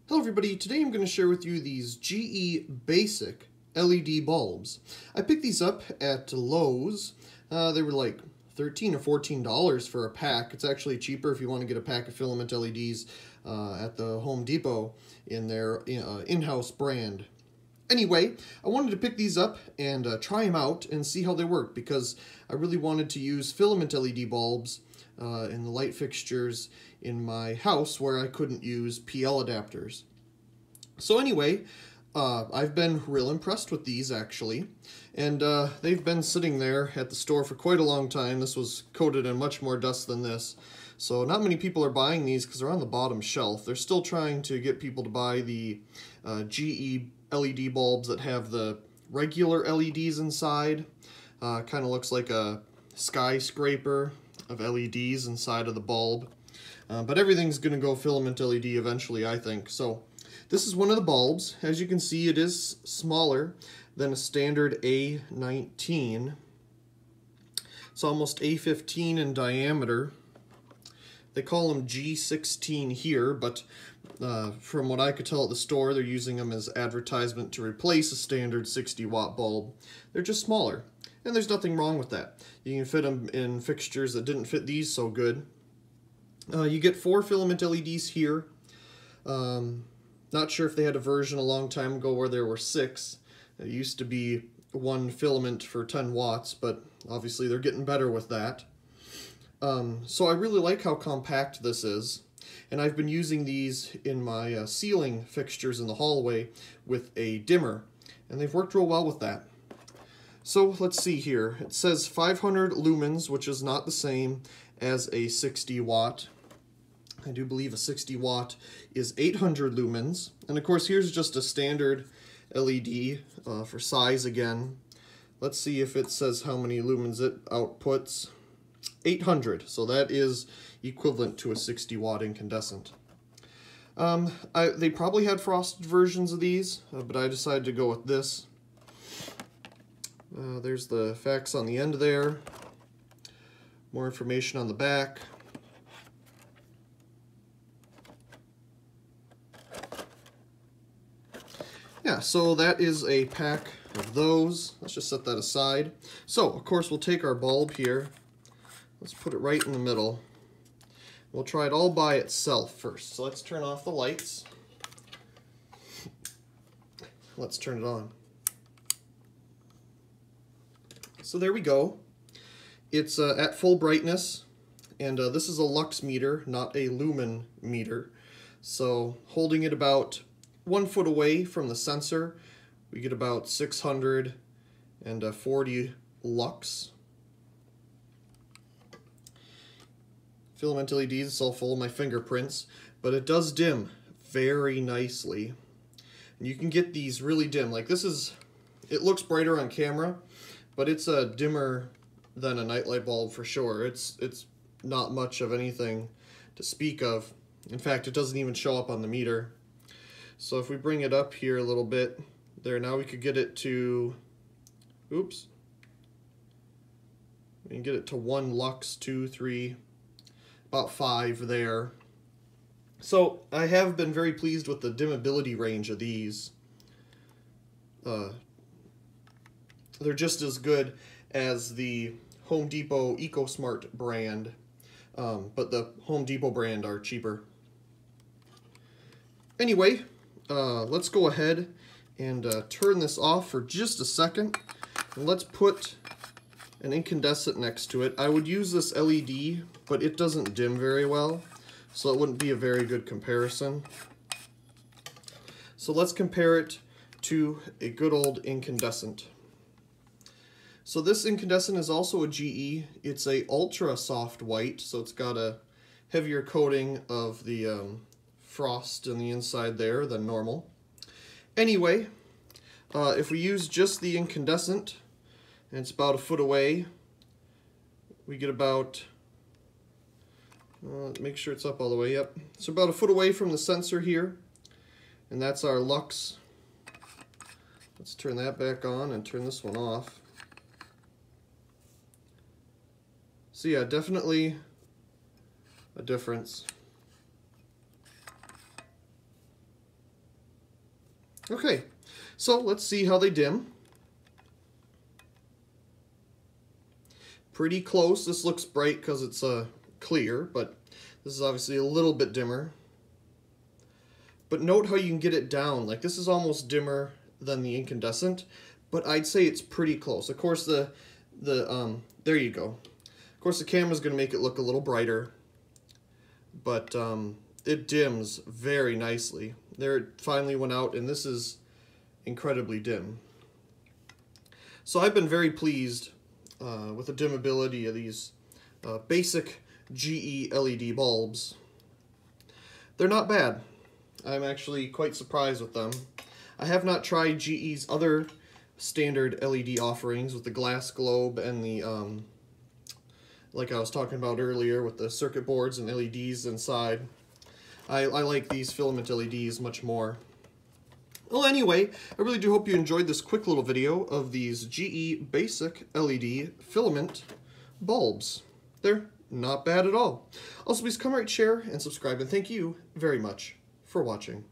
Hello everybody, today I'm going to share with you these GE Basic LED bulbs. I picked these up at Lowe's. They were like $13 or $14 for a pack. It's actually cheaper if you want to get a pack of filament LEDs at the Home Depot in their in-house brand. Anyway, I wanted to pick these up and try them out and see how they work because I really wanted to use filament LED bulbs in the light fixtures in my house where I couldn't use PL adapters. So anyway, I've been real impressed with these actually, and they've been sitting there at the store for quite a long time. This was coated in much more dust than this, so not many people are buying these because they're on the bottom shelf. They're still trying to get people to buy the GE LED bulbs that have the regular LEDs inside. Kind of looks like a skyscraper of LEDs inside of the bulb. But everything's going to go filament LED eventually, I think. So this is one of the bulbs. As you can see, it is smaller than a standard A19. It's almost A15 in diameter. They call them G16 here, but from what I could tell at the store, they're using them as advertisement to replace a standard 60-watt bulb. They're just smaller, and there's nothing wrong with that. You can fit them in fixtures that didn't fit these so good. You get 4 filament LEDs here. Not sure if they had a version a long time ago where there were 6. It used to be 1 filament for 10 watts, but obviously they're getting better with that. So I really like how compact this is, and I've been using these in my ceiling fixtures in the hallway with a dimmer, and they've worked real well with that. So let's see here. It says 500 lumens, which is not the same as a 60 watt. I do believe a 60 watt is 800 lumens. And of course here's just a standard LED for size again. Let's see if it says how many lumens it outputs. 800, so that is equivalent to a 60 watt incandescent. They probably had frosted versions of these, but I decided to go with this. There's the facts on the end there. More information on the back. Yeah, so that is a pack of those. Let's just set that aside. So, of course, we'll take our bulb here. Let's put it right in the middle. We'll try it all by itself first. So let's turn off the lights. Let's turn it on. So there we go. It's at full brightness, and this is a lux meter, not a lumen meter. So holding it about 1 foot away from the sensor, we get about 640 lux. Filament LEDs, it's all full of my fingerprints, but it does dim very nicely. And you can get these really dim. Like this is, it looks brighter on camera, but it's a dimmer than a nightlight bulb for sure. It's not much of anything to speak of. In fact, it doesn't even show up on the meter. So if we bring it up here a little bit, there, now we could get it to, oops, we can get it to 1 lux, 2, 3, about 5 there. So I have been very pleased with the dimmability range of these. They're just as good as the Home Depot EcoSmart brand, but the Home Depot brand are cheaper. Anyway, let's go ahead and turn this off for just a second, and let's put an incandescent next to it. I would use this LED, but it doesn't dim very well, so it wouldn't be a very good comparison. So let's compare it to a good old incandescent. So this incandescent is also a GE. It's a ultra soft white, so it's got a heavier coating of the frost on the inside there than normal. Anyway, if we use just the incandescent, and it's about 1 foot away, we get about, make sure it's up all the way, yep. So about 1 foot away from the sensor here, and that's our lux. Let's turn that back on and turn this one off. So yeah, definitely a difference. Okay, so let's see how they dim. Pretty close. This looks bright because it's clear, but this is obviously a little bit dimmer. But note how you can get it down. Like, this is almost dimmer than the incandescent, but I'd say it's pretty close. Of course, there you go. Of course, the camera's going to make it look a little brighter, but it dims very nicely. There, it finally went out, and this is incredibly dim. So I've been very pleased with the dimmability of these basic GE LED bulbs. They're not bad. I'm actually quite surprised with them. I have not tried GE's other standard LED offerings with the glass globe and the, like I was talking about earlier, with the circuit boards and LEDs inside. I like these filament LEDs much more. Well, anyway, I really do hope you enjoyed this quick little video of these GE basic LED filament bulbs. They're not bad at all. Also, please comment, rate, share, and subscribe, and thank you very much for watching.